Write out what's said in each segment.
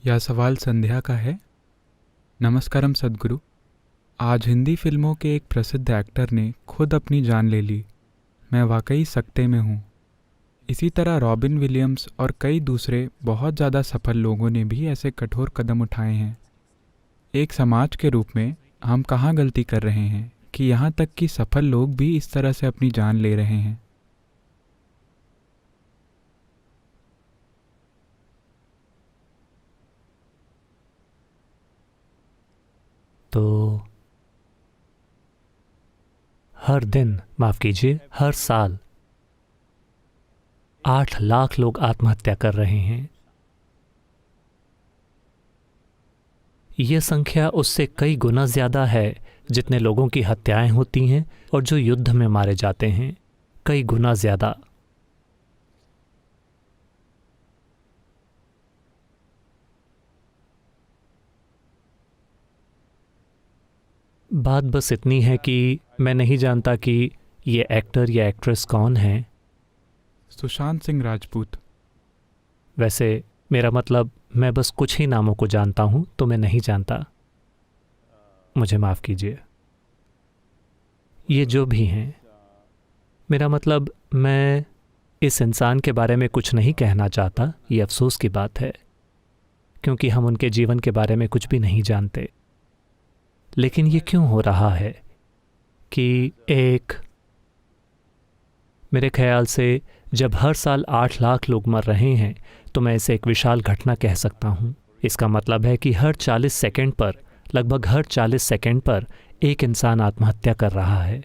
यह सवाल संध्या का है। नमस्कारम सद्गुरु। आज हिंदी फिल्मों के एक प्रसिद्ध एक्टर ने खुद अपनी जान ले ली। मैं वाकई सकते में हूँ। इसी तरह रॉबिन विलियम्स और कई दूसरे बहुत ज़्यादा सफल लोगों ने भी ऐसे कठोर कदम उठाए हैं। एक समाज के रूप में हम कहाँ गलती कर रहे हैं कि यहाँ तक कि सफल लोग भी इस तरह से अपनी जान ले रहे हैं। तो हर दिन, माफ कीजिए, हर साल 8 लाख लोग आत्महत्या कर रहे हैं। यह संख्या उससे कई गुना ज्यादा है जितने लोगों की हत्याएं होती हैं और जो युद्ध में मारे जाते हैं, कई गुना ज्यादा। बात बस इतनी है कि मैं नहीं जानता कि ये एक्टर या एक्ट्रेस कौन है। सुशांत सिंह राजपूत। वैसे मेरा मतलब, मैं बस कुछ ही नामों को जानता हूं, तो मैं नहीं जानता। मुझे माफ कीजिए। ये जो भी हैं, मेरा मतलब, मैं इस इंसान के बारे में कुछ नहीं कहना चाहता। ये अफसोस की बात है क्योंकि हम उनके जीवन के बारे में कुछ भी नहीं जानते। लेकिन ये क्यों हो रहा है कि मेरे ख्याल से जब हर साल 8 लाख लोग मर रहे हैं तो मैं इसे एक विशाल घटना कह सकता हूँ। इसका मतलब है कि हर 40 सेकंड पर, लगभग हर 40 सेकंड पर एक इंसान आत्महत्या कर रहा है।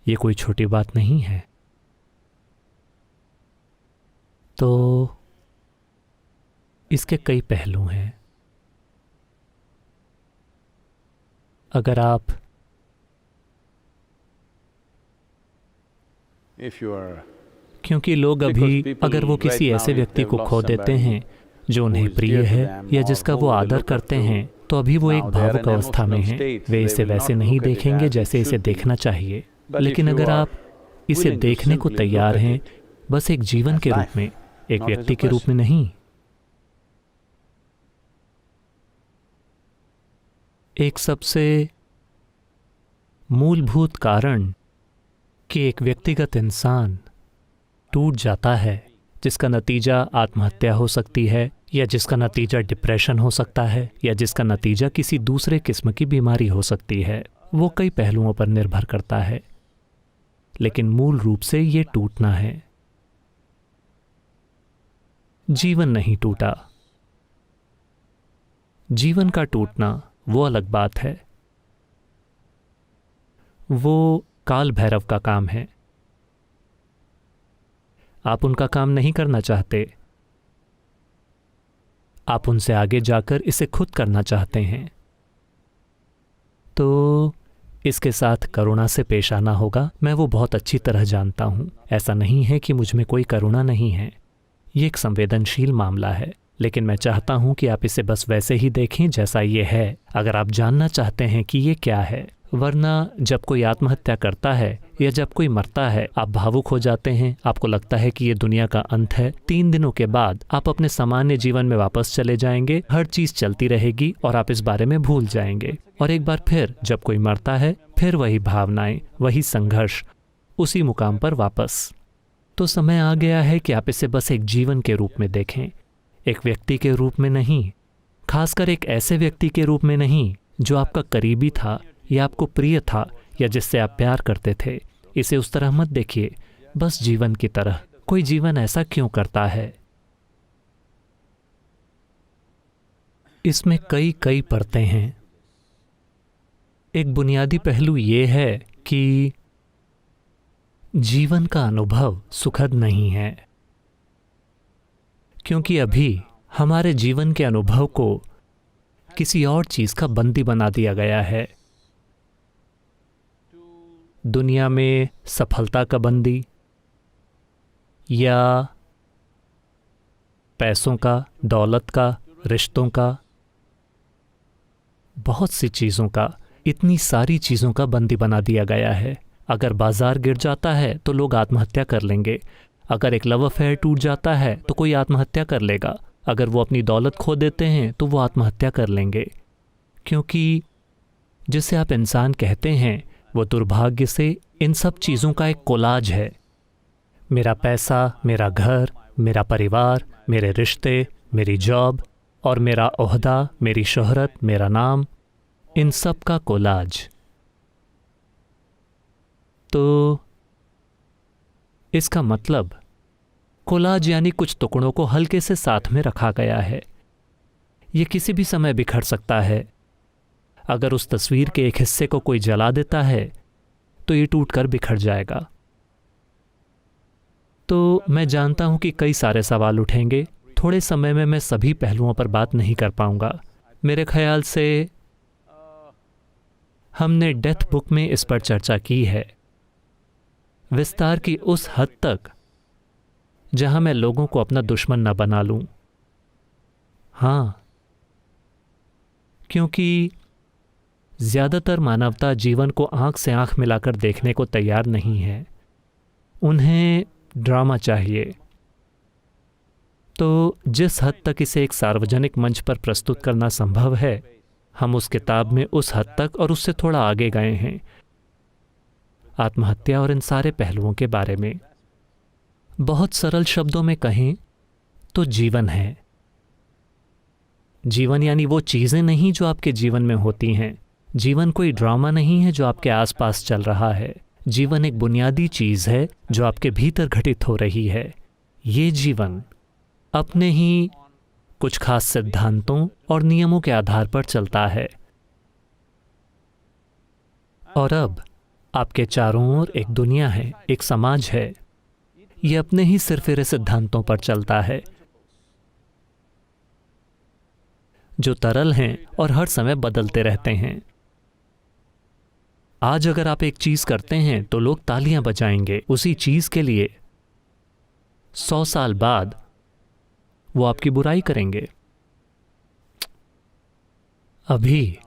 ये कोई छोटी बात नहीं है। तो इसके कई पहलू हैं। अगर आप क्योंकि लोग अभी, अगर वो किसी ऐसे व्यक्ति को खो देते हैं जो उन्हें प्रिय है या जिसका वो आदर करते हैं, तो अभी वो एक भावुक अवस्था में हैं। वे इसे वैसे नहीं देखेंगे जैसे इसे देखना चाहिए। लेकिन अगर आप इसे देखने को तैयार हैं, बस एक जीवन के रूप में, एक व्यक्ति के रूप में नहीं, एक सबसे मूलभूत कारण कि एक व्यक्तिगत इंसान टूट जाता है, जिसका नतीजा आत्महत्या हो सकती है, या जिसका नतीजा डिप्रेशन हो सकता है, या जिसका नतीजा किसी दूसरे किस्म की बीमारी हो सकती है, वो कई पहलुओं पर निर्भर करता है। लेकिन मूल रूप से ये टूटना है। जीवन नहीं टूटा। जीवन का टूटना वो अलग बात है। वो काल भैरव का काम है। आप उनका काम नहीं करना चाहते। आप उनसे आगे जाकर इसे खुद करना चाहते हैं। तो इसके साथ करुणा से पेश आना होगा। मैं वो बहुत अच्छी तरह जानता हूं। ऐसा नहीं है कि मुझ में कोई करुणा नहीं है। ये एक संवेदनशील मामला है। लेकिन मैं चाहता हूं कि आप इसे बस वैसे ही देखें जैसा ये है, अगर आप जानना चाहते हैं कि ये क्या है। वरना जब कोई आत्महत्या करता है या जब कोई मरता है, आप भावुक हो जाते हैं। आपको लगता है कि ये दुनिया का अंत है। 3 दिनों के बाद आप अपने सामान्य जीवन में वापस चले जाएंगे। हर चीज चलती रहेगी और आप इस बारे में भूल जाएंगे। और एक बार फिर जब कोई मरता है, फिर वही भावनाएं, वही संघर्ष, उसी मुकाम पर वापस। तो समय आ गया है कि आप इसे बस एक जीवन के रूप में देखें, एक व्यक्ति के रूप में नहीं, खासकर एक ऐसे व्यक्ति के रूप में नहीं जो आपका करीबी था या आपको प्रिय था या जिससे आप प्यार करते थे। इसे उस तरह मत देखिए, बस जीवन की तरह। कोई जीवन ऐसा क्यों करता है? इसमें कई कई परतें हैं। एक बुनियादी पहलू ये है कि जीवन का अनुभव सुखद नहीं है, क्योंकि अभी हमारे जीवन के अनुभव को किसी और चीज का बंदी बना दिया गया है। दुनिया में सफलता का बंदी, या पैसों का, दौलत का, रिश्तों का, बहुत सी चीज़ों का, इतनी सारी चीज़ों का बंदी बना दिया गया है। अगर बाजार गिर जाता है तो लोग आत्महत्या कर लेंगे। अगर एक लव अफेयर टूट जाता है तो कोई आत्महत्या कर लेगा, अगर वो अपनी दौलत खो देते हैं तो वो आत्महत्या कर लेंगे, क्योंकि जिसे आप इंसान कहते हैं वो दुर्भाग्य से इन सब चीज़ों का एक कोलाज है। मेरा पैसा, मेरा घर, मेरा परिवार, मेरे रिश्ते, मेरी जॉब और मेरा ओहदा, मेरी शोहरत, मेरा नाम, इन सब का कोलाज। तो इसका मतलब कोलाज यानी कुछ टुकड़ों को हल्के से साथ में रखा गया है। ये किसी भी समय बिखर सकता है। अगर उस तस्वीर के एक हिस्से को कोई जला देता है तो ये टूटकर बिखर जाएगा। तो मैं जानता हूं कि कई सारे सवाल उठेंगे। थोड़े समय में मैं सभी पहलुओं पर बात नहीं कर पाऊंगा। मेरे ख्याल से हमने डेथ बुक में इस पर चर्चा की है, विस्तार की उस हद तक जहां मैं लोगों को अपना दुश्मन न बना लूं। हाँ, क्योंकि ज्यादातर मानवता जीवन को आंख से आंख मिलाकर देखने को तैयार नहीं है। उन्हें ड्रामा चाहिए। तो जिस हद तक इसे एक सार्वजनिक मंच पर प्रस्तुत करना संभव है, हम उस किताब में उस हद तक और उससे थोड़ा आगे गए हैं, आत्महत्या और इन सारे पहलुओं के बारे में। बहुत सरल शब्दों में कहें तो जीवन है। जीवन यानी वो चीज़ें नहीं जो आपके जीवन में होती हैं। जीवन कोई ड्रामा नहीं है जो आपके आसपास चल रहा है। जीवन एक बुनियादी चीज़ है जो आपके भीतर घटित हो रही है। ये जीवन अपने ही कुछ खास सिद्धांतों और नियमों के आधार पर चलता है। और अब आपके चारों ओर एक दुनिया है, एक समाज है। ये अपने ही सिरफिरे सिद्धांतों पर चलता है जो तरल हैं और हर समय बदलते रहते हैं। आज अगर आप एक चीज करते हैं तो लोग तालियां बजाएंगे उसी चीज के लिए। 100 साल बाद वो आपकी बुराई करेंगे। अभी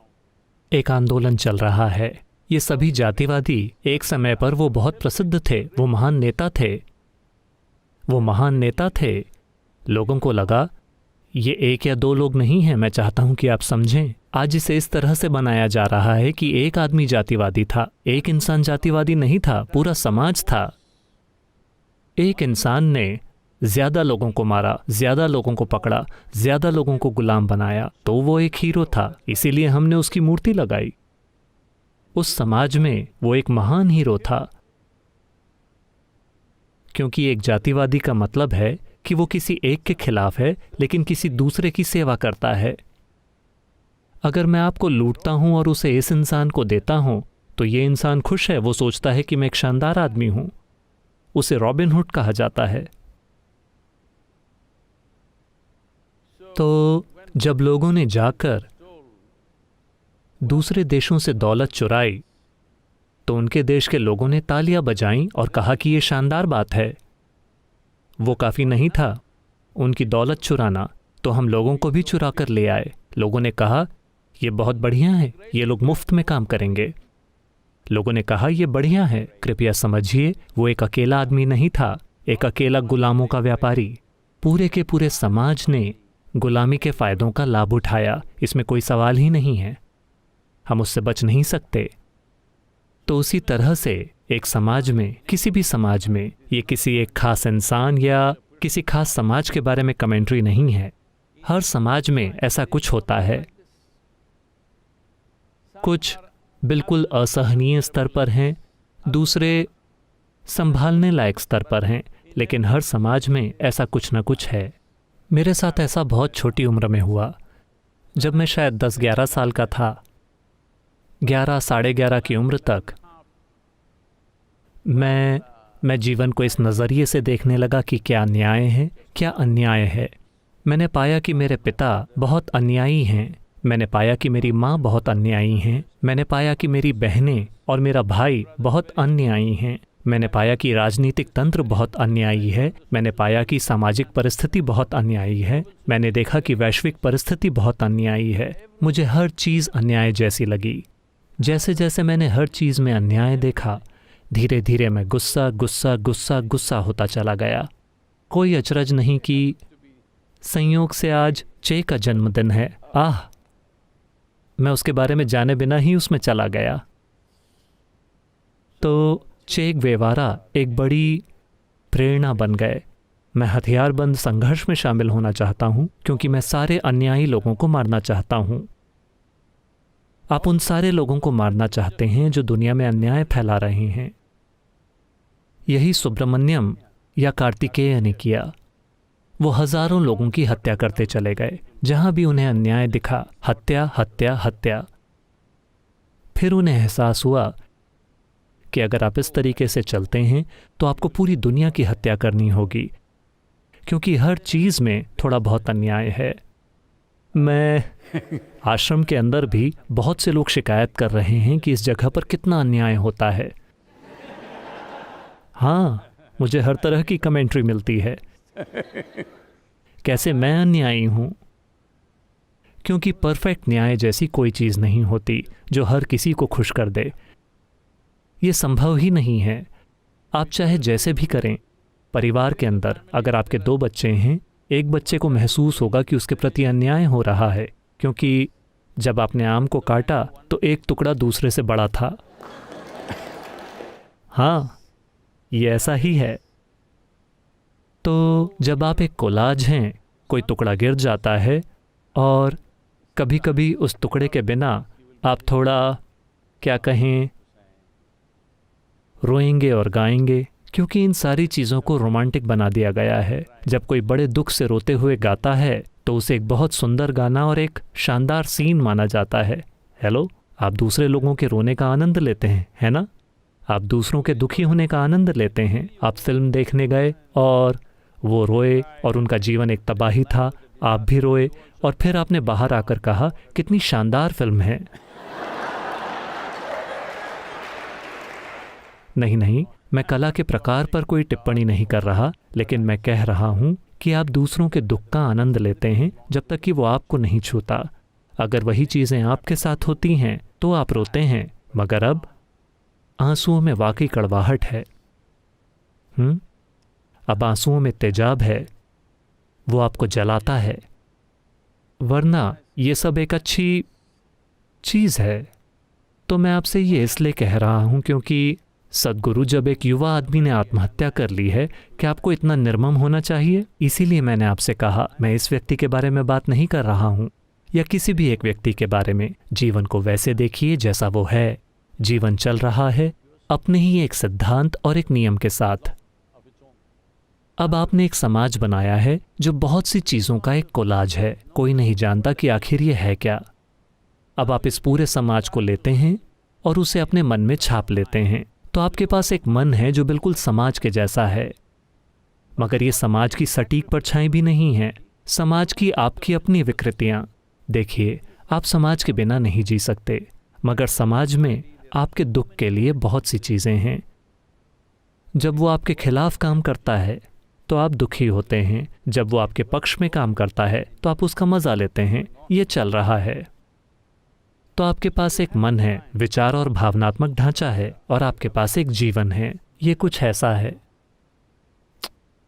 एक आंदोलन चल रहा है। ये सभी जातिवादी एक समय पर वो बहुत प्रसिद्ध थे, वो महान नेता थे। लोगों को लगा ये एक या दो लोग नहीं हैं। मैं चाहता हूं कि आप समझें, आज इसे इस तरह से बनाया जा रहा है कि एक आदमी जातिवादी था। एक इंसान जातिवादी नहीं था, पूरा समाज था। एक इंसान ने ज्यादा लोगों को मारा, ज्यादा लोगों को पकड़ा, ज्यादा लोगों को गुलाम बनाया, तो वो एक हीरो था। इसीलिए हमने उसकी मूर्ति लगाई। उस समाज में वो एक महान हीरो था, क्योंकि एक जातिवादी का मतलब है कि वो किसी एक के खिलाफ है लेकिन किसी दूसरे की सेवा करता है। अगर मैं आपको लूटता हूं और उसे इस इंसान को देता हूं तो ये इंसान खुश है। वो सोचता है कि मैं एक शानदार आदमी हूं। उसे रॉबिन हुड कहा जाता है। तो जब लोगों ने जाकर दूसरे देशों से दौलत चुराई तो उनके देश के लोगों ने तालियां बजाईं और कहा कि ये शानदार बात है। वो काफ़ी नहीं था उनकी दौलत चुराना, तो हम लोगों को भी चुरा कर ले आए। लोगों ने कहा ये बहुत बढ़िया है, ये लोग मुफ्त में काम करेंगे। लोगों ने कहा ये बढ़िया है। कृपया समझिए, वो एक अकेला आदमी नहीं था, एक अकेला गुलामों का व्यापारी। पूरे के पूरे समाज ने गुलामी के फ़ायदों का लाभ उठाया। इसमें कोई सवाल ही नहीं है, हम उससे बच नहीं सकते। तो उसी तरह से एक समाज में, किसी भी समाज में, ये किसी एक खास इंसान या किसी खास समाज के बारे में कमेंट्री नहीं है। हर समाज में ऐसा कुछ होता है। कुछ बिल्कुल असहनीय स्तर पर हैं, दूसरे संभालने लायक स्तर पर हैं, लेकिन हर समाज में ऐसा कुछ न कुछ है। मेरे साथ ऐसा बहुत छोटी उम्र में हुआ, जब मैं शायद 10-11 साल का था। 11 साढ़े 11 की उम्र तक मैं जीवन को इस नज़रिए से देखने लगा कि क्या न्याय है, क्या अन्याय है। मैंने पाया कि मेरे पिता बहुत अन्यायी हैं। मैंने पाया कि मेरी माँ बहुत अन्यायी हैं। मैंने पाया कि मेरी बहनें और मेरा भाई बहुत अन्यायी हैं। मैंने पाया कि राजनीतिक तंत्र बहुत अन्यायी है। मैंने पाया कि सामाजिक परिस्थिति बहुत अन्यायी है। मैंने देखा कि वैश्विक परिस्थिति बहुत अन्यायी है। मुझे हर चीज़ अन्याय जैसी लगी। जैसे जैसे मैंने हर चीज़ में अन्याय देखा, धीरे धीरे मैं गुस्सा गुस्सा गुस्सा गुस्सा होता चला गया। कोई अचरज नहीं कि संयोग से आज चे का जन्मदिन है। मैं उसके बारे में जाने बिना ही उसमें चला गया। तो चे गेवारा एक बड़ी प्रेरणा बन गए। मैं हथियारबंद संघर्ष में शामिल होना चाहता हूं क्योंकि मैं सारे अन्यायी लोगों को मारना चाहता हूं। आप उन सारे लोगों को मारना चाहते हैं जो दुनिया में अन्याय फैला रहे हैं। यही सुब्रमण्यम या कार्तिकेय ने किया। वो हजारों लोगों की हत्या करते चले गए। जहां भी उन्हें अन्याय दिखा, हत्या हत्या हत्या। फिर उन्हें एहसास हुआ कि अगर आप इस तरीके से चलते हैं तो आपको पूरी दुनिया की हत्या करनी होगी, क्योंकि हर चीज में थोड़ा बहुत अन्याय है। मैं आश्रम के अंदर भी बहुत से लोग शिकायत कर रहे हैं कि इस जगह पर कितना अन्याय होता है। हाँ, मुझे हर तरह की कमेंट्री मिलती है, कैसे मैं अन्यायी हूं। क्योंकि परफेक्ट न्याय जैसी कोई चीज नहीं होती जो हर किसी को खुश कर दे। ये संभव ही नहीं है। आप चाहे जैसे भी करें, परिवार के अंदर अगर आपके 2 बच्चे हैं, एक बच्चे को महसूस होगा कि उसके प्रति अन्याय हो रहा है, क्योंकि जब आपने आम को काटा तो एक टुकड़ा दूसरे से बड़ा था। हाँ, ये ऐसा ही है। तो जब आप एक कोलाज हैं, कोई टुकड़ा गिर जाता है और कभी कभी उस टुकड़े के बिना आप थोड़ा, क्या कहें, रोएंगे और गाएंगे, क्योंकि इन सारी चीज़ों को रोमांटिक बना दिया गया है। जब कोई बड़े दुख से रोते हुए गाता है तो उसे एक बहुत सुंदर गाना और एक शानदार सीन माना जाता है। हेलो, आप दूसरे लोगों के रोने का आनंद लेते हैं, है ना? आप दूसरों के दुखी होने का आनंद लेते हैं। आप फिल्म देखने गए और वो रोए और उनका जीवन एक तबाही था, आप भी रोए और फिर आपने बाहर आकर कहा कितनी शानदार फिल्म है। नहीं, मैं कला के प्रकार पर कोई टिप्पणी नहीं कर रहा, लेकिन मैं कह रहा हूं कि आप दूसरों के दुख का आनंद लेते हैं जब तक कि वो आपको नहीं छूता। अगर वही चीज़ें आपके साथ होती हैं तो आप रोते हैं, मगर अब आंसुओं में वाकई कड़वाहट है। अब आंसुओं में तेजाब है, वो आपको जलाता है। वरना ये सब एक अच्छी चीज़ है। तो मैं आपसे ये इसलिए कह रहा हूं क्योंकि सद्गुरु, जब एक युवा आदमी ने आत्महत्या कर ली है, क्या आपको इतना निर्मम होना चाहिए? इसीलिए मैंने आपसे कहा, मैं इस व्यक्ति के बारे में बात नहीं कर रहा हूं या किसी भी एक व्यक्ति के बारे में। जीवन को वैसे देखिए जैसा वो है। जीवन चल रहा है अपने ही एक सिद्धांत और एक नियम के साथ। अब आपने एक समाज बनाया है जो बहुत सी चीज़ों का एक कोलाज है। कोई नहीं जानता कि आखिर ये है क्या। अब आप इस पूरे समाज को लेते हैं और उसे अपने मन में छाप लेते हैं। तो आपके पास एक मन है जो बिल्कुल समाज के जैसा है, मगर ये समाज की सटीक परछाई भी नहीं है। समाज की आपकी अपनी विकृतियां। देखिए, आप समाज के बिना नहीं जी सकते, मगर समाज में आपके दुख के लिए बहुत सी चीज़ें हैं। जब वो आपके खिलाफ काम करता है तो आप दुखी होते हैं, जब वो आपके पक्ष में काम करता है तो आप उसका मज़ा लेते हैं। ये चल रहा है। तो आपके पास एक मन है, विचार और भावनात्मक ढांचा है, और आपके पास एक जीवन है। ये कुछ ऐसा है।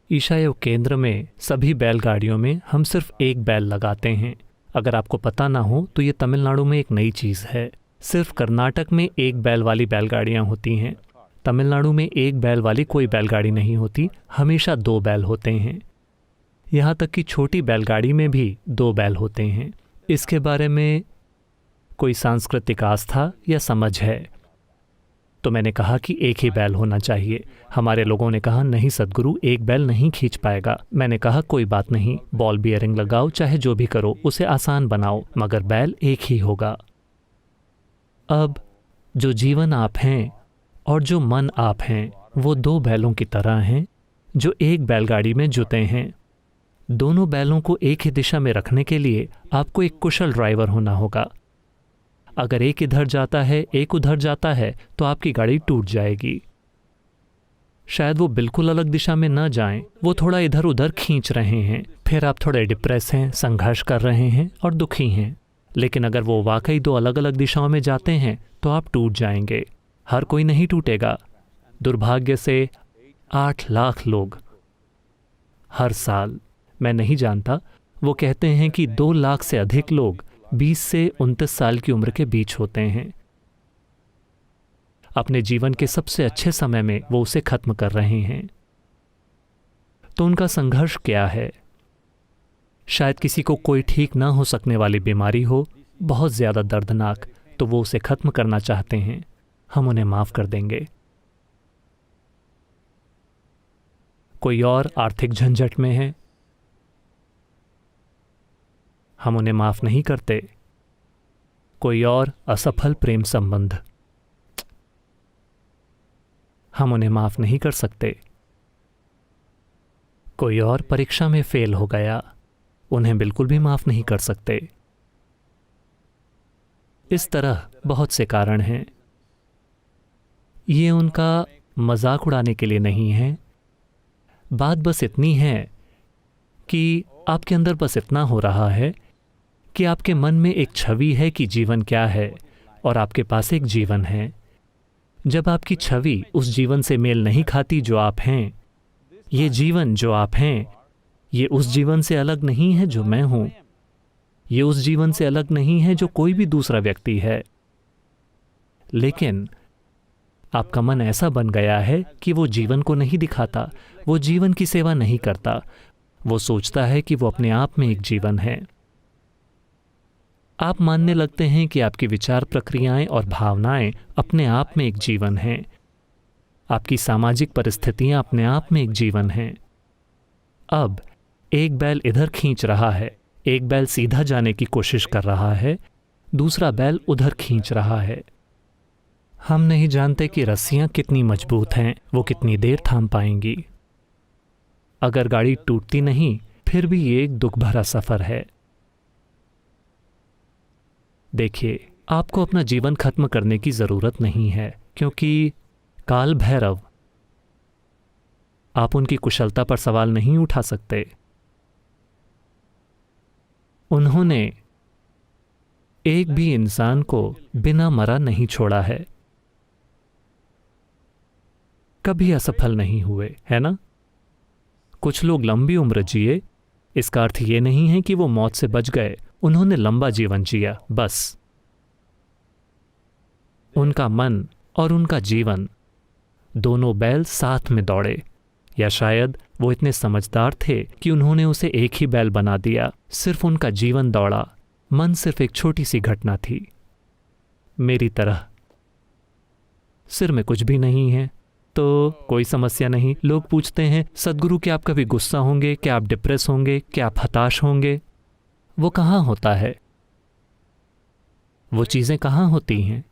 ईशा योग केंद्र में सभी बैलगाड़ियों में हम सिर्फ एक बैल लगाते हैं। अगर आपको पता ना हो तो ये तमिलनाडु में एक नई चीज़ है। सिर्फ कर्नाटक में एक बैल वाली बैलगाड़ियाँ होती हैं। तमिलनाडु में एक बैल वाली कोई बैलगाड़ी नहीं होती, हमेशा 2 बैल होते हैं। यहाँ तक कि छोटी बैलगाड़ी में भी 2 बैल होते हैं। इसके बारे में कोई सांस्कृतिक आस्था या समझ है? तो मैंने कहा कि एक ही बैल होना चाहिए। हमारे लोगों ने कहा नहीं सद्गुरु, एक बैल नहीं खींच पाएगा। मैंने कहा कोई बात नहीं, बॉल बियरिंग लगाओ, चाहे जो भी करो, उसे आसान बनाओ, मगर बैल एक ही होगा। अब जो जीवन आप हैं और जो मन आप हैं, वो 2 बैलों की तरह हैं जो एक बैलगाड़ी में जुते हैं। दोनों बैलों को एक ही दिशा में रखने के लिए आपको एक कुशल ड्राइवर होना होगा। अगर एक इधर जाता है, एक उधर जाता है, तो आपकी गाड़ी टूट जाएगी। शायद वो बिल्कुल अलग दिशा में न जाएं, वो थोड़ा इधर उधर खींच रहे हैं। फिर आप थोड़े डिप्रेस हैं, संघर्ष कर रहे हैं और दुखी हैं। लेकिन अगर वो वाकई 2 अलग अलग दिशाओं में जाते हैं तो आप टूट जाएंगे। हर कोई नहीं टूटेगा, दुर्भाग्य से 8 लाख लोग हर साल, मैं नहीं जानता, वो कहते हैं कि 2 लाख से अधिक लोग 20 से 29 साल की उम्र के बीच होते हैं। अपने जीवन के सबसे अच्छे समय में वो उसे खत्म कर रहे हैं। तो उनका संघर्ष क्या है? शायद किसी को कोई ठीक ना हो सकने वाली बीमारी हो, बहुत ज्यादा दर्दनाक, तो वो उसे खत्म करना चाहते हैं। हम उन्हें माफ कर देंगे। कोई और आर्थिक झंझट में है, हम उन्हें माफ नहीं करते। कोई और असफल प्रेम संबंध, हम उन्हें माफ नहीं कर सकते। कोई और परीक्षा में फेल हो गया, उन्हें बिल्कुल भी माफ नहीं कर सकते। इस तरह बहुत से कारण हैं। ये उनका मजाक उड़ाने के लिए नहीं है। बात बस इतनी है कि आपके अंदर बस इतना हो रहा है कि आपके मन में एक छवि है कि जीवन क्या है, और आपके पास एक जीवन है। जब आपकी छवि उस जीवन से मेल नहीं खाती जो आप हैं, ये जीवन जो आप हैं, ये उस जीवन से अलग नहीं है जो मैं हूं। ये उस जीवन से अलग नहीं है जो कोई भी दूसरा व्यक्ति है। लेकिन आपका मन ऐसा बन गया है कि वो जीवन को नहीं दिखाता, वो जीवन की सेवा नहीं करता। वो सोचता है कि वो अपने आप में एक जीवन है। आप मानने लगते हैं कि आपकी विचार प्रक्रियाएं और भावनाएं अपने आप में एक जीवन हैं। आपकी सामाजिक परिस्थितियां अपने आप में एक जीवन हैं। अब एक बैल इधर खींच रहा है, एक बैल सीधा जाने की कोशिश कर रहा है, दूसरा बैल उधर खींच रहा है। हम नहीं जानते कि रस्सियां कितनी मजबूत हैं, वो कितनी देर थाम पाएंगी। अगर गाड़ी टूटती नहीं, फिर भी ये एक दुख भरा सफर है। देखिए, आपको अपना जीवन खत्म करने की जरूरत नहीं है, क्योंकि काल भैरव, आप उनकी कुशलता पर सवाल नहीं उठा सकते। उन्होंने एक भी इंसान को बिना मरा नहीं छोड़ा है, कभी असफल नहीं हुए, है ना? कुछ लोग लंबी उम्र जिए, इसका अर्थ ये नहीं है कि वो मौत से बच गए। उन्होंने लंबा जीवन जिया, बस। उनका मन और उनका जीवन, दोनों बैल साथ में दौड़े, या शायद वो इतने समझदार थे कि उन्होंने उसे एक ही बैल बना दिया। सिर्फ उनका जीवन दौड़ा, मन सिर्फ एक छोटी सी घटना थी। मेरी तरह सिर में कुछ भी नहीं है तो कोई समस्या नहीं। लोग पूछते हैं, सद्गुरु क्या आप कभी गुस्सा होंगे, क्या आप डिप्रेस होंगे, क्या आप हताश होंगे? वो कहाँ होता है? वो चीज़ें कहाँ होती हैं?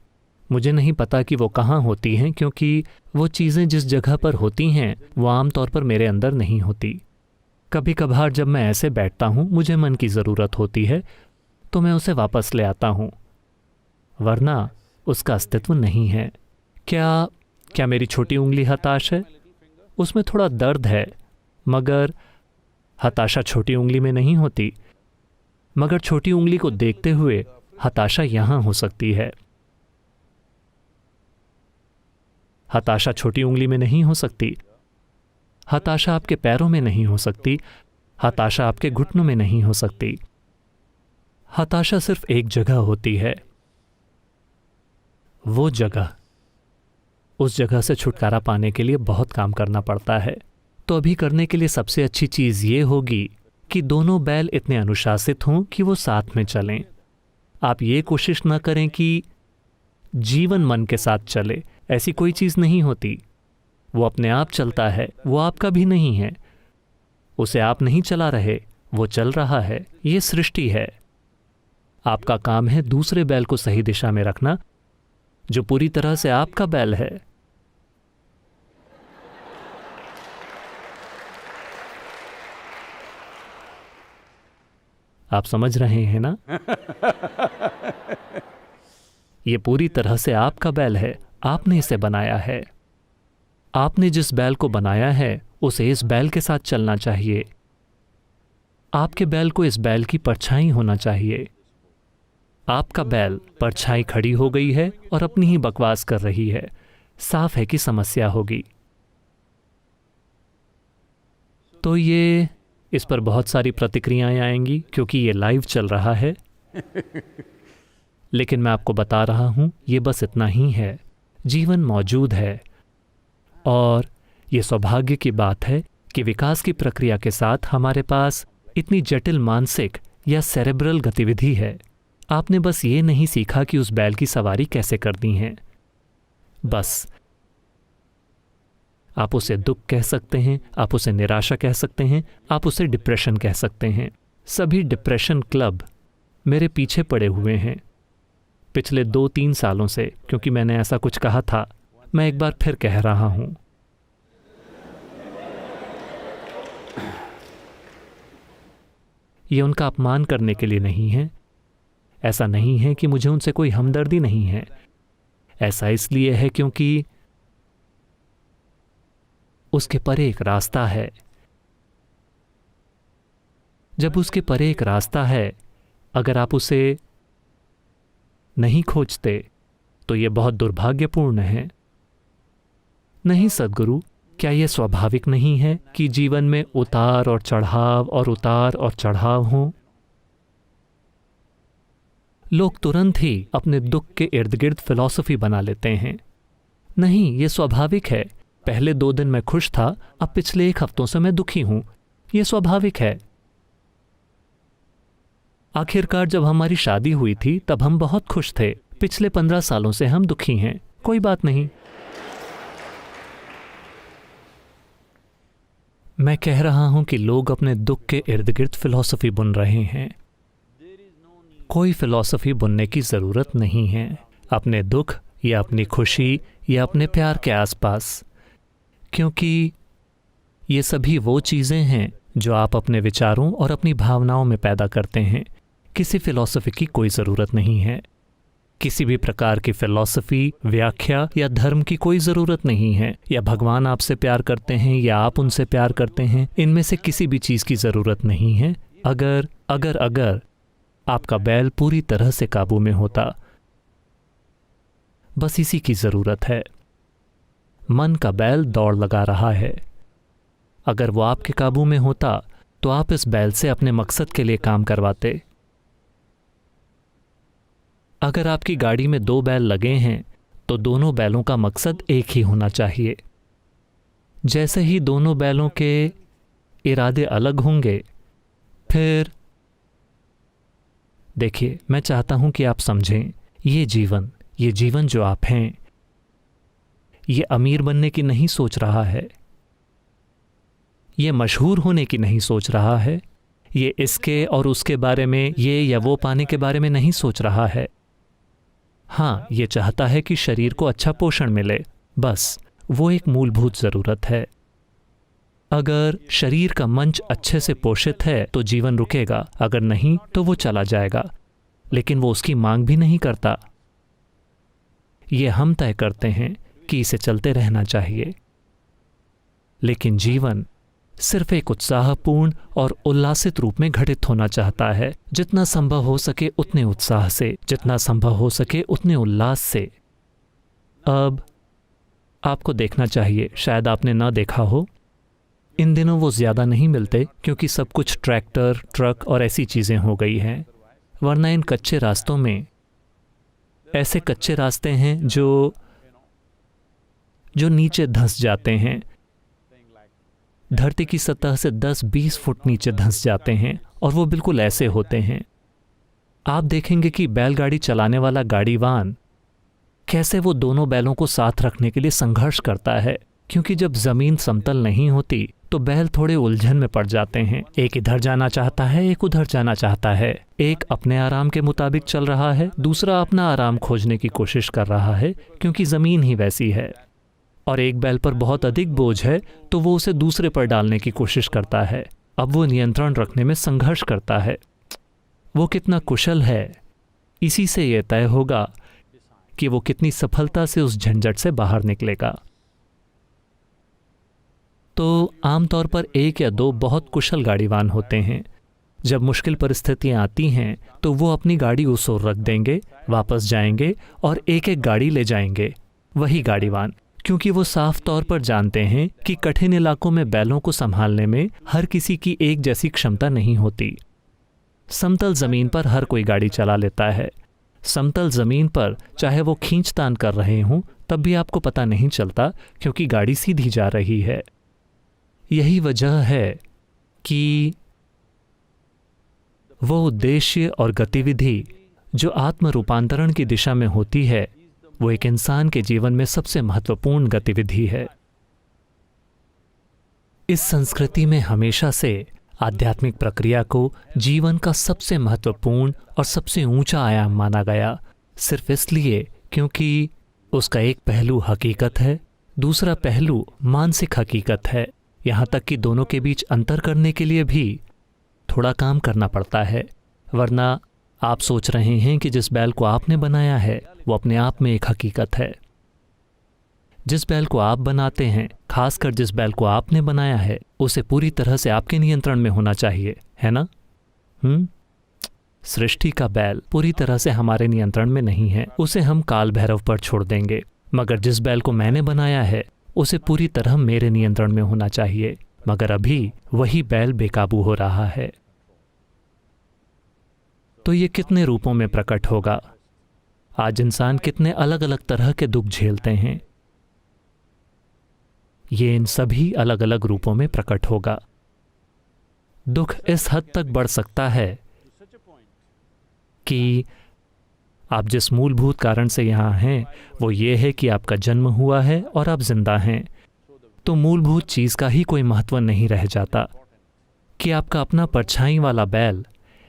मुझे नहीं पता कि वो कहाँ होती हैं, क्योंकि वो चीज़ें जिस जगह पर होती हैं वो आमतौर पर मेरे अंदर नहीं होती। कभी कभार जब मैं ऐसे बैठता हूँ, मुझे मन की ज़रूरत होती है तो मैं उसे वापस ले आता हूँ, वरना उसका अस्तित्व नहीं है। क्या मेरी छोटी उंगली हताश है? उसमें थोड़ा दर्द है, मगर हताशा छोटी उंगली में नहीं होती। मगर छोटी उंगली को देखते हुए हताशा यहाँ हो सकती है। हताशा छोटी उंगली में नहीं हो सकती। हताशा आपके पैरों में नहीं हो सकती। हताशा आपके घुटनों में नहीं हो सकती। हताशा सिर्फ एक जगह होती है। वो जगह, उस जगह से छुटकारा पाने के लिए बहुत काम करना पड़ता है। तो अभी करने के लिए सबसे अच्छी चीज़ ये होगी कि दोनों बैल इतने अनुशासित हों कि वो साथ में चलें। आप ये कोशिश ना करें कि जीवन मन के साथ चले, ऐसी कोई चीज़ नहीं होती। वो अपने आप चलता है, वो आपका भी नहीं है। उसे आप नहीं चला रहे, वो चल रहा है। ये सृष्टि है। आपका काम है दूसरे बैल को सही दिशा में रखना, जो पूरी तरह से आपका बैल है। आप समझ रहे हैं ना? ये पूरी तरह से आपका बैल है। आपने इसे बनाया है। आपने जिस बैल को बनाया है उसे इस बैल के साथ चलना चाहिए। आपके बैल को इस बैल की परछाई होना चाहिए। आपका बैल परछाई खड़ी हो गई है और अपनी ही बकवास कर रही है। साफ है कि समस्या होगी। तो ये इस पर बहुत सारी प्रतिक्रियाएं आएंगी क्योंकि ये लाइव चल रहा है। लेकिन मैं आपको बता रहा हूं, ये बस इतना ही है। जीवन मौजूद है और ये सौभाग्य की बात है कि विकास की प्रक्रिया के साथ हमारे पास इतनी जटिल मानसिक या सेरेब्रल गतिविधि है। आपने बस ये नहीं सीखा कि उस बैल की सवारी कैसे करनी है। बस आप उसे दुख कह सकते हैं, आप उसे निराशा कह सकते हैं, आप उसे डिप्रेशन कह सकते हैं। सभी डिप्रेशन क्लब मेरे पीछे पड़े हुए हैं पिछले 2-3 सालों से, क्योंकि मैंने ऐसा कुछ कहा था। मैं एक बार फिर कह रहा हूं, ये उनका अपमान करने के लिए नहीं है। ऐसा नहीं है कि मुझे उनसे कोई हमदर्दी नहीं है। ऐसा इसलिए है क्योंकि उसके परे एक रास्ता है। जब उसके परे एक रास्ता है, अगर आप उसे नहीं खोजते तो यह बहुत दुर्भाग्यपूर्ण है। नहीं सद्गुरु, क्या यह स्वाभाविक नहीं है कि जीवन में उतार और चढ़ाव और उतार और चढ़ाव हों? लोग तुरंत ही अपने दुख के इर्द गिर्द फिलॉसफी बना लेते हैं। नहीं, यह स्वाभाविक है। पहले 2 दिन मैं खुश था, अब पिछले 1 हफ्तों से मैं दुखी हूं। यह स्वाभाविक है। आखिरकार जब हमारी शादी हुई थी तब हम बहुत खुश थे। पिछले 15 सालों से हम दुखी हैं। कोई बात नहीं। मैं कह रहा हूं कि लोग अपने दुख के इर्द गिर्द फिलॉसफी बुन रहे हैं। कोई फिलॉसफी बुनने की जरूरत नहीं है अपने दुख या अपनी खुशी या अपने प्यार के आसपास, क्योंकि ये सभी वो चीज़ें हैं जो आप अपने विचारों और अपनी भावनाओं में पैदा करते हैं। किसी फिलॉसफी की कोई ज़रूरत नहीं है। किसी भी प्रकार की फिलॉसफी, व्याख्या या धर्म की कोई ज़रूरत नहीं है। या भगवान आपसे प्यार करते हैं या आप उनसे प्यार करते हैं, इनमें से किसी भी चीज़ की ज़रूरत नहीं है। अगर आपका बैल पूरी तरह से काबू में होता, बस इसी की ज़रूरत है। मन का बैल दौड़ लगा रहा है। अगर वो आपके काबू में होता तो आप इस बैल से अपने मकसद के लिए काम करवाते। अगर आपकी गाड़ी में 2 बैल लगे हैं तो दोनों बैलों का मकसद एक ही होना चाहिए। जैसे ही दोनों बैलों के इरादे अलग होंगे, फिर देखिए, मैं चाहता हूं कि आप समझें, ये जीवन जो आप हैं, ये अमीर बनने की नहीं सोच रहा है। ये मशहूर होने की नहीं सोच रहा है। ये इसके और उसके बारे में, ये या वो पाने के बारे में नहीं सोच रहा है। हाँ, ये चाहता है कि शरीर को अच्छा पोषण मिले। बस वो एक मूलभूत ज़रूरत है। अगर शरीर का मंच अच्छे से पोषित है तो जीवन रुकेगा, अगर नहीं तो वो चला जाएगा। लेकिन वो उसकी मांग भी नहीं करता। ये हम तय करते हैं कि इसे चलते रहना चाहिए। लेकिन जीवन सिर्फ एक उत्साहपूर्ण और उल्लासित रूप में घटित होना चाहता है। जितना संभव हो सके उतने उत्साह से, जितना संभव हो सके उतने उल्लास से। अब आपको देखना चाहिए, शायद आपने ना देखा हो, इन दिनों वो ज़्यादा नहीं मिलते क्योंकि सब कुछ ट्रैक्टर, ट्रक और ऐसी चीज़ें हो गई हैं। वरना इन कच्चे रास्तों में ऐसे कच्चे रास्ते हैं जो नीचे धंस जाते हैं। धरती की सतह से 10-20 फुट नीचे धंस जाते हैं और वो बिल्कुल ऐसे होते हैं। आप देखेंगे कि बैलगाड़ी चलाने वाला गाड़ीवान कैसे वो दोनों बैलों को साथ रखने के लिए संघर्ष करता है, क्योंकि जब जमीन समतल नहीं होती तो बैल थोड़े उलझन में पड़ जाते हैं। एक इधर जाना चाहता है, एक उधर जाना चाहता है। एक अपने आराम के मुताबिक चल रहा है, दूसरा अपना आराम खोजने की कोशिश कर रहा है क्योंकि जमीन ही वैसी है। और एक बैल पर बहुत अधिक बोझ है तो वो उसे दूसरे पर डालने की कोशिश करता है। अब वो नियंत्रण रखने में संघर्ष करता है। वो कितना कुशल है, इसी से यह तय होगा कि वो कितनी सफलता से उस झंझट से बाहर निकलेगा। तो आमतौर पर 1 या 2 बहुत कुशल गाड़ीवान होते हैं। जब मुश्किल परिस्थितियां आती हैं तो वो अपनी गाड़ी उस ओर रख देंगे, वापस जाएंगे और एक एक गाड़ी ले जाएंगे। वही गाड़ीवान क्योंकि वो साफ तौर पर जानते हैं कि कठिन इलाकों में बैलों को संभालने में हर किसी की एक जैसी क्षमता नहीं होती। समतल जमीन पर हर कोई गाड़ी चला लेता है। समतल जमीन पर चाहे वो खींचतान कर रहे हों तब भी आपको पता नहीं चलता, क्योंकि गाड़ी सीधी जा रही है। यही वजह है कि वो उद्देश्य और गतिविधि जो आत्म रूपांतरण की दिशा में होती है, वो एक इंसान के जीवन में सबसे महत्वपूर्ण गतिविधि है। इस संस्कृति में हमेशा से आध्यात्मिक प्रक्रिया को जीवन का सबसे महत्वपूर्ण और सबसे ऊंचा आयाम माना गया, सिर्फ इसलिए क्योंकि उसका एक पहलू हकीकत है, दूसरा पहलू मानसिक हकीकत है। यहाँ तक कि दोनों के बीच अंतर करने के लिए भी थोड़ा काम करना पड़ता है, वरना आप सोच रहे हैं कि जिस बैल को आपने बनाया है वो अपने आप में एक हकीकत है। जिस बैल को आप बनाते हैं, खासकर जिस बैल को आपने बनाया है, उसे पूरी तरह से आपके नियंत्रण में होना चाहिए, है ना? सृष्टि का बैल पूरी तरह से हमारे नियंत्रण में नहीं है, उसे हम काल भैरव पर छोड़ देंगे। मगर जिस बैल को मैंने बनाया है उसे पूरी तरह मेरे नियंत्रण में होना चाहिए। मगर अभी वही बैल बेकाबू हो रहा है। तो ये कितने रूपों में प्रकट होगा? आज इंसान कितने अलग अलग तरह के दुख झेलते हैं, ये इन सभी अलग अलग रूपों में प्रकट होगा। दुख इस हद तक बढ़ सकता है कि आप जिस मूलभूत कारण से यहाँ हैं वो ये है कि आपका जन्म हुआ है और आप जिंदा हैं, तो मूलभूत चीज़ का ही कोई महत्व नहीं रह जाता कि आपका अपना परछाई वाला बैल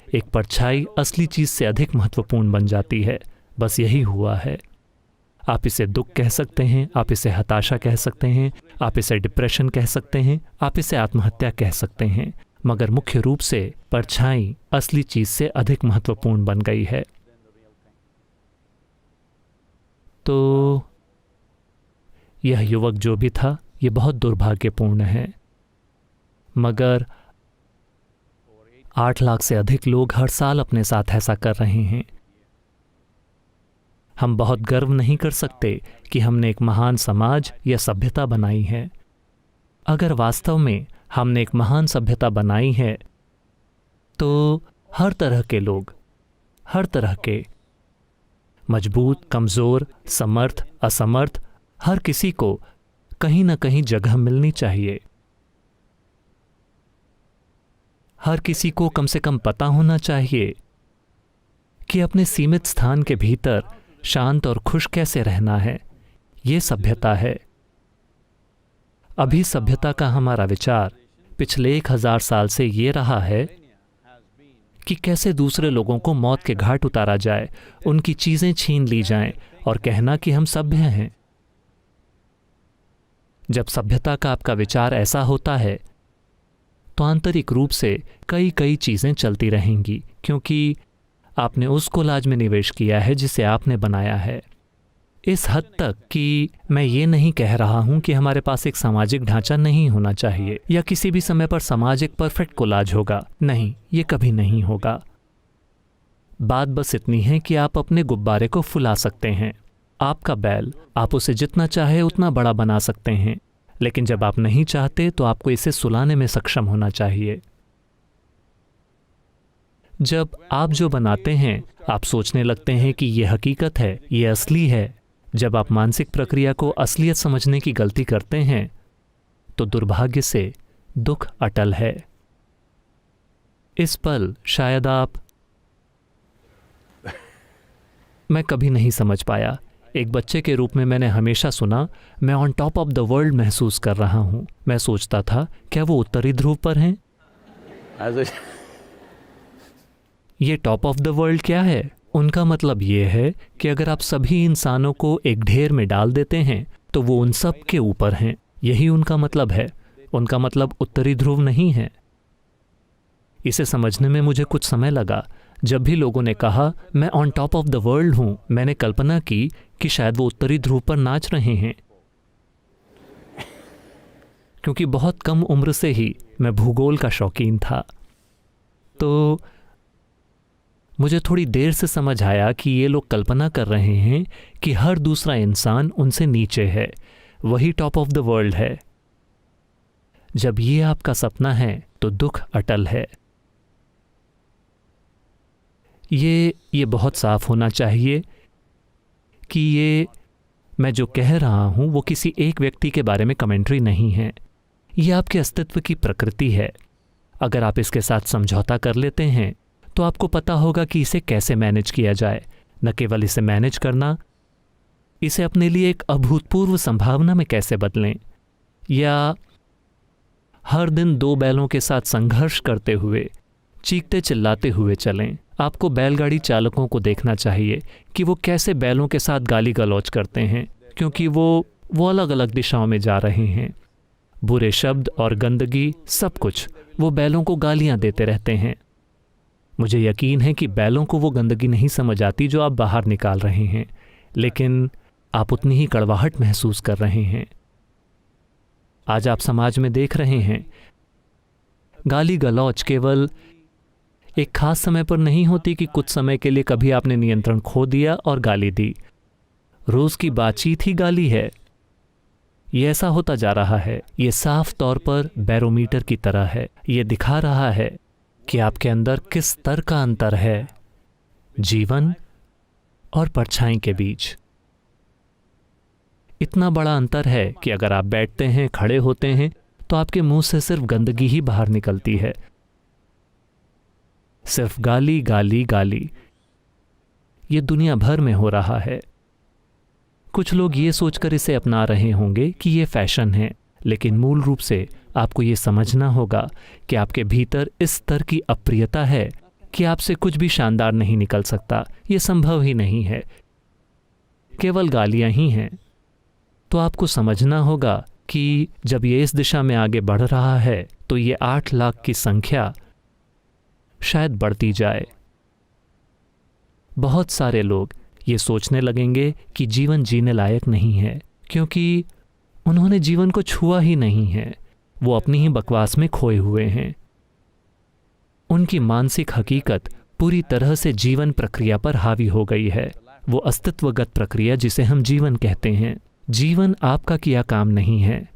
एक परछाई असली चीज़ से अधिक महत्वपूर्ण बन जाती है। बस यही हुआ है। आप इसे दुख कह सकते हैं, आप इसे हताशा कह सकते हैं, आप इसे डिप्रेशन कह सकते हैं, आप इसे आत्महत्या कह सकते हैं, मगर मुख्य रूप से परछाई असली चीज़ से अधिक महत्वपूर्ण बन गई है। तो यह युवक जो भी था ये बहुत दुर्भाग्यपूर्ण है, मगर 8 लाख से अधिक लोग हर साल अपने साथ ऐसा कर रहे हैं। हम बहुत गर्व नहीं कर सकते कि हमने एक महान समाज या सभ्यता बनाई है। अगर वास्तव में हमने एक महान सभ्यता बनाई है तो हर तरह के लोग, हर तरह के मजबूत, कमज़ोर, समर्थ, असमर्थ, हर किसी को कहीं ना कहीं जगह मिलनी चाहिए। हर किसी को कम से कम पता होना चाहिए कि अपने सीमित स्थान के भीतर शांत और खुश कैसे रहना है। ये सभ्यता है। अभी सभ्यता का हमारा विचार पिछले 1000 साल से ये रहा है कि कैसे दूसरे लोगों को मौत के घाट उतारा जाए, उनकी चीज़ें छीन ली जाएं और कहना कि हम सभ्य हैं। जब सभ्यता का आपका विचार ऐसा होता है तो आंतरिक रूप से कई चीज़ें चलती रहेंगी, क्योंकि आपने उस कोलाज में निवेश किया है जिसे आपने बनाया है। इस हद तक कि मैं ये नहीं कह रहा हूं कि हमारे पास एक सामाजिक ढांचा नहीं होना चाहिए या किसी भी समय पर समाज एक परफेक्ट कोलाज होगा। नहीं, ये कभी नहीं होगा। बात बस इतनी है कि आप अपने गुब्बारे को फुला सकते हैं। आपका बैल, आप उसे जितना चाहे उतना बड़ा बना सकते हैं, लेकिन जब आप नहीं चाहते तो आपको इसे सुलाने में सक्षम होना चाहिए। जब आप जो बनाते हैं आप सोचने लगते हैं कि यह हकीकत है, यह असली है। जब आप मानसिक प्रक्रिया को असलियत समझने की गलती करते हैं तो दुर्भाग्य से दुख अटल है। इस पल शायद मैं कभी नहीं समझ पाया। एक बच्चे के रूप में मैंने हमेशा सुना, मैं on top of the world महसूस कर रहा हूं। मैं सोचता था, क्या वो उत्तरी ध्रुव पर हैं? ये टॉप ऑफ द वर्ल्ड क्या है? उनका मतलब ये है कि अगर आप सभी इंसानों को एक ढेर में डाल देते हैं तो वो उन सब के ऊपर हैं। यही उनका मतलब है। उनका मतलब उत्तरी ध्रुव नहीं है। इसे समझने में मुझे कुछ समय लगा। जब भी लोगों ने कहा मैं on top of the world हूं, मैंने कल्पना की कि शायद वो उत्तरी ध्रुव पर नाच रहे हैं, क्योंकि बहुत कम उम्र से ही मैं भूगोल का शौकीन था। तो मुझे थोड़ी देर से समझ आया कि ये लोग कल्पना कर रहे हैं कि हर दूसरा इंसान उनसे नीचे है। वही टॉप ऑफ द वर्ल्ड है। जब ये आपका सपना है तो दुख अटल है। ये बहुत साफ होना चाहिए कि ये मैं जो कह रहा हूं वो किसी एक व्यक्ति के बारे में कमेंट्री नहीं है। ये आपके अस्तित्व की प्रकृति है। अगर आप इसके साथ समझौता कर लेते हैं तो आपको पता होगा कि इसे कैसे मैनेज किया जाए। न केवल इसे मैनेज करना, इसे अपने लिए एक अभूतपूर्व संभावना में कैसे बदलें, या हर दिन 2 बैलों के साथ संघर्ष करते हुए, चीखते चिल्लाते हुए चलें। आपको बैलगाड़ी चालकों को देखना चाहिए कि वो कैसे बैलों के साथ गाली गलौज करते हैं, क्योंकि वो अलग अलग दिशाओं में जा रहे हैं। बुरे शब्द और गंदगी, सब कुछ, वो बैलों को गालियां देते रहते हैं। मुझे यकीन है कि बैलों को वो गंदगी नहीं समझ आती जो आप बाहर निकाल रहे हैं, लेकिन आप उतनी ही कड़वाहट महसूस कर रहे हैं। आज आप समाज में देख रहे हैं, गाली गलौज केवल एक खास समय पर नहीं होती कि कुछ समय के लिए कभी आपने नियंत्रण खो दिया और गाली दी। रोज की बातचीत ही गाली है। ये ऐसा होता जा रहा है। ये साफ तौर पर बैरोमीटर की तरह है। ये दिखा रहा है कि आपके अंदर किस स्तर का अंतर है जीवन और परछाई के बीच। इतना बड़ा अंतर है कि अगर आप बैठते हैं, खड़े होते हैं, तो आपके मुंह से सिर्फ गंदगी ही बाहर निकलती है। सिर्फ गाली गाली गाली। ये दुनिया भर में हो रहा है। कुछ लोग ये सोचकर इसे अपना रहे होंगे कि ये फैशन है, लेकिन मूल रूप से आपको ये समझना होगा कि आपके भीतर इस स्तर की अप्रियता है कि आपसे कुछ भी शानदार नहीं निकल सकता। ये संभव ही नहीं है, केवल गालियां ही हैं। तो आपको समझना होगा कि जब ये इस दिशा में आगे बढ़ रहा है तो ये 8 लाख की संख्या शायद बढ़ती जाए। बहुत सारे लोग ये सोचने लगेंगे कि जीवन जीने लायक नहीं है, क्योंकि उन्होंने जीवन को छुआ ही नहीं है। वो अपनी ही बकवास में खोए हुए हैं। उनकी मानसिक हकीकत पूरी तरह से जीवन प्रक्रिया पर हावी हो गई है। वो अस्तित्वगत प्रक्रिया जिसे हम जीवन कहते हैं। जीवन आपका किया काम नहीं है,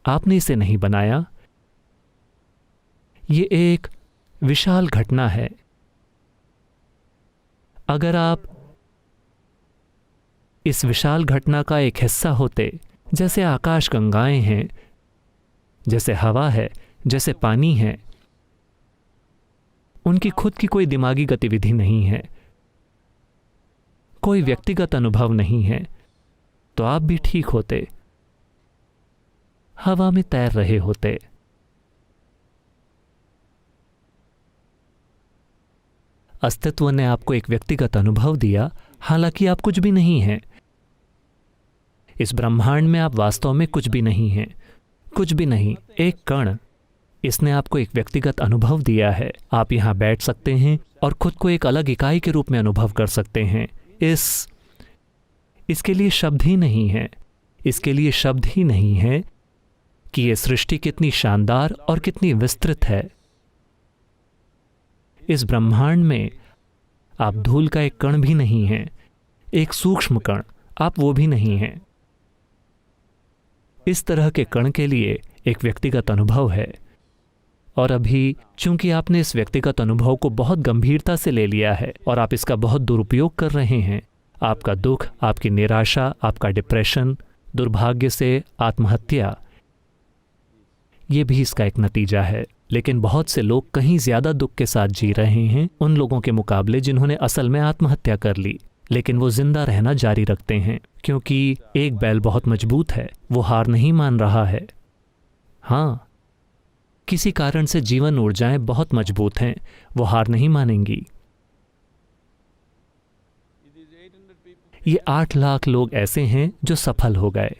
आपने इसे नहीं बनाया। ये एक विशाल घटना है। अगर आप इस विशाल घटना का एक हिस्सा होते, जैसे आकाश गंगाएं हैं, जैसे हवा है, जैसे पानी है, उनकी खुद की कोई दिमागी गतिविधि नहीं है, कोई व्यक्तिगत अनुभव नहीं है, तो आप भी ठीक होते, हवा में तैर रहे होते। अस्तित्व ने आपको एक व्यक्तिगत अनुभव दिया, हालांकि आप कुछ भी नहीं हैं। इस ब्रह्मांड में आप वास्तव में कुछ भी नहीं हैं, कुछ भी नहीं, एक कण। इसने आपको एक व्यक्तिगत अनुभव दिया है। आप यहां बैठ सकते हैं और खुद को एक अलग इकाई के रूप में अनुभव कर सकते हैं। इसके लिए शब्द ही नहीं है, इसके लिए शब्द ही नहीं है कि यह सृष्टि कितनी शानदार और कितनी विस्तृत है। इस ब्रह्मांड में आप धूल का एक कण भी नहीं हैं, एक सूक्ष्म कण, आप वो भी नहीं हैं। इस तरह के कण के लिए एक व्यक्तिगत अनुभव है, और अभी चूंकि आपने इस व्यक्तिगत अनुभव को बहुत गंभीरता से ले लिया है और आप इसका बहुत दुरुपयोग कर रहे हैं, आपका दुख, आपकी निराशा, आपका डिप्रेशन, दुर्भाग्य से आत्महत्या, ये भी इसका एक नतीजा है। लेकिन बहुत से लोग कहीं ज्यादा दुख के साथ जी रहे हैं उन लोगों के मुकाबले जिन्होंने असल में आत्महत्या कर ली, लेकिन वो जिंदा रहना जारी रखते हैं, क्योंकि एक बैल बहुत मजबूत है, वो हार नहीं मान रहा है। हाँ, किसी कारण से जीवन ऊर्जाएं बहुत मजबूत हैं, वो हार नहीं मानेंगी। ये 8 लाख लोग ऐसे हैं जो सफल हो गए।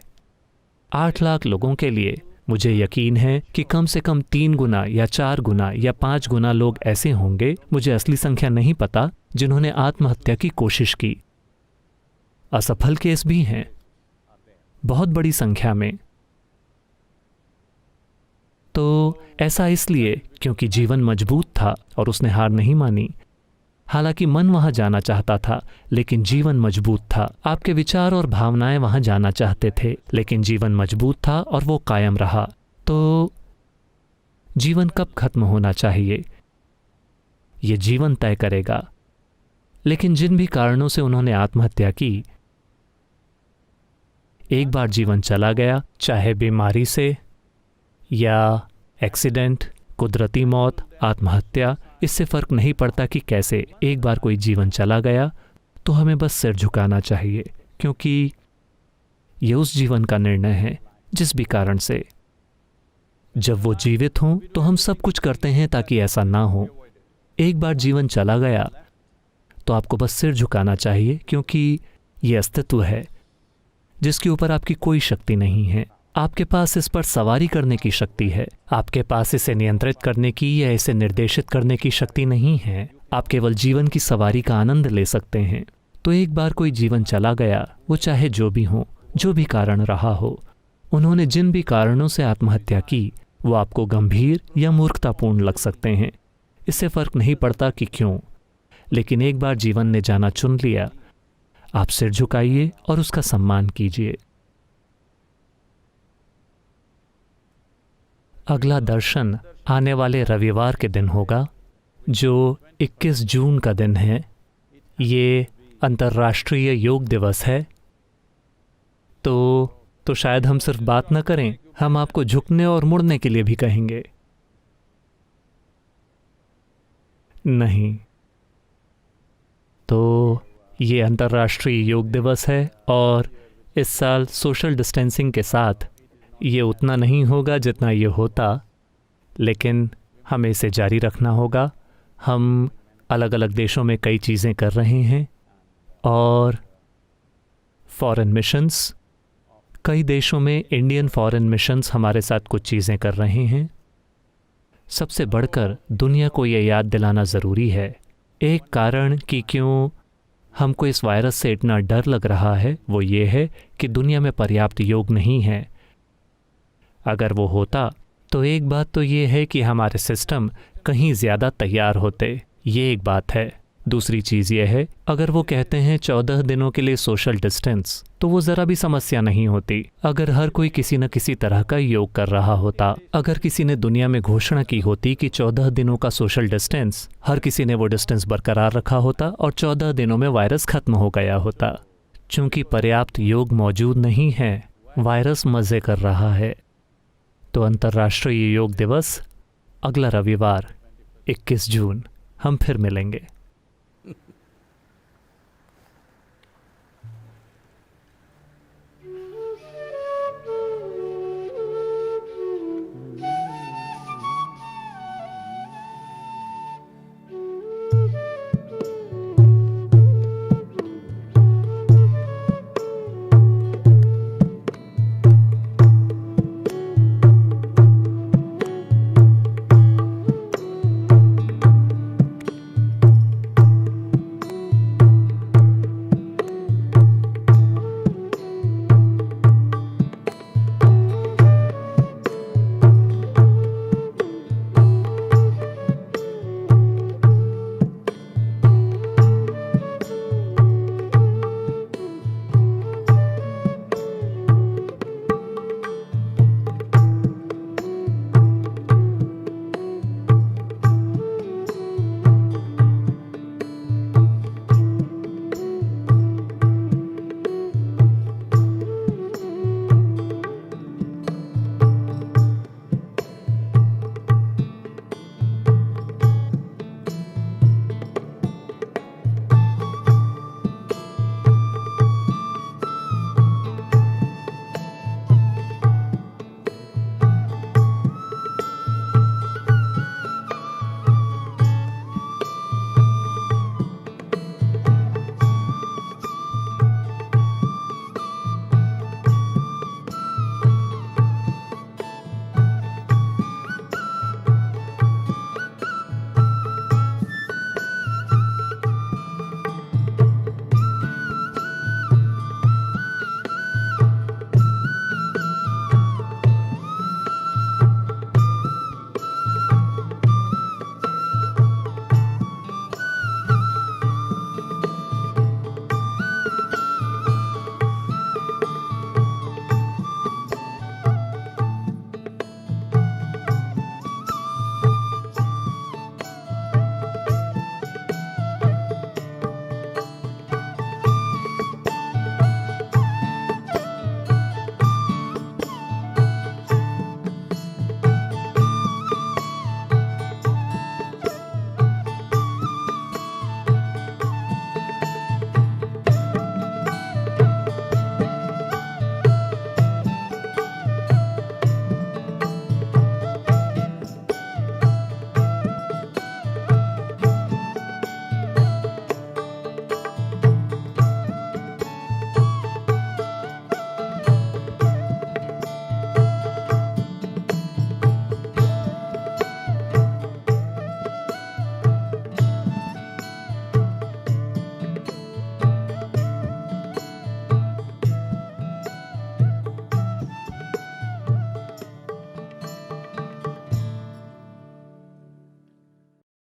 8 लाख लोगों के लिए मुझे यकीन है कि कम से कम 3 गुना या 4 गुना या 5 गुना लोग ऐसे होंगे, मुझे असली संख्या नहीं पता, जिन्होंने आत्महत्या की कोशिश की। असफल केस भी हैं, बहुत बड़ी संख्या में। तो ऐसा इसलिए क्योंकि जीवन मजबूत था और उसने हार नहीं मानी। हालांकि मन वहां जाना चाहता था, लेकिन जीवन मजबूत था। आपके विचार और भावनाएं वहां जाना चाहते थे, लेकिन जीवन मजबूत था और वो कायम रहा। तो जीवन कब खत्म होना चाहिए, ये जीवन तय करेगा। लेकिन जिन भी कारणों से उन्होंने आत्महत्या की, एक बार जीवन चला गया, चाहे बीमारी से या एक्सीडेंट, कुदरती मौत, आत्महत्या, इससे फर्क नहीं पड़ता कि कैसे। एक बार कोई जीवन चला गया तो हमें बस सिर झुकाना चाहिए, क्योंकि ये उस जीवन का निर्णय है जिस भी कारण से। जब वो जीवित हों तो हम सब कुछ करते हैं ताकि ऐसा ना हो। एक बार जीवन चला गया तो आपको बस सिर झुकाना चाहिए, क्योंकि ये अस्तित्व है जिसके ऊपर आपकी कोई शक्ति नहीं है। आपके पास इस पर सवारी करने की शक्ति है, आपके पास इसे नियंत्रित करने की या इसे निर्देशित करने की शक्ति नहीं है। आप केवल जीवन की सवारी का आनंद ले सकते हैं। तो एक बार कोई जीवन चला गया, वो चाहे जो भी हो, जो भी कारण रहा हो, उन्होंने जिन भी कारणों से आत्महत्या की, वो आपको गंभीर या मूर्खतापूर्ण लग सकते हैं। इससे फर्क नहीं पड़ता कि क्यों, लेकिन एक बार जीवन ने जाना चुन लिया, आप सिर झुकाइए और उसका सम्मान कीजिए। अगला दर्शन आने वाले रविवार के दिन होगा, जो 21 जून का दिन है। ये अंतर्राष्ट्रीय योग दिवस है। तो शायद हम सिर्फ बात न करें, हम आपको झुकने और मुड़ने के लिए भी कहेंगे। नहीं, तो ये अंतर्राष्ट्रीय योग दिवस है और इस साल सोशल डिस्टेंसिंग के साथ ये उतना नहीं होगा जितना ये होता, लेकिन हमें इसे जारी रखना होगा। हम अलग अलग देशों में कई चीज़ें कर रहे हैं और फॉरेन मिशंस, कई देशों में इंडियन फॉरेन मिशंस हमारे साथ कुछ चीज़ें कर रहे हैं। सबसे बढ़कर दुनिया को ये याद दिलाना ज़रूरी है। एक कारण कि क्यों हमको इस वायरस से इतना डर लग रहा है, वो ये है कि दुनिया में पर्याप्त योग नहीं है। अगर वो होता तो एक बात तो ये है कि हमारे सिस्टम कहीं ज़्यादा तैयार होते, ये एक बात है। दूसरी चीज़ ये है, अगर वो कहते हैं 14 दिनों के लिए सोशल डिस्टेंस, तो वो ज़रा भी समस्या नहीं होती। अगर हर कोई किसी न किसी तरह का योग कर रहा होता, अगर किसी ने दुनिया में घोषणा की होती कि 14 दिनों का सोशल डिस्टेंस, हर किसी ने वो डिस्टेंस बरकरार रखा होता और 14 दिनों में वायरस खत्म हो गया होता। चूँकि पर्याप्त योग मौजूद नहीं है, वायरस मज़े कर रहा है। तो अंतर्राष्ट्रीय योग दिवस अगला रविवार 21 जून, हम फिर मिलेंगे।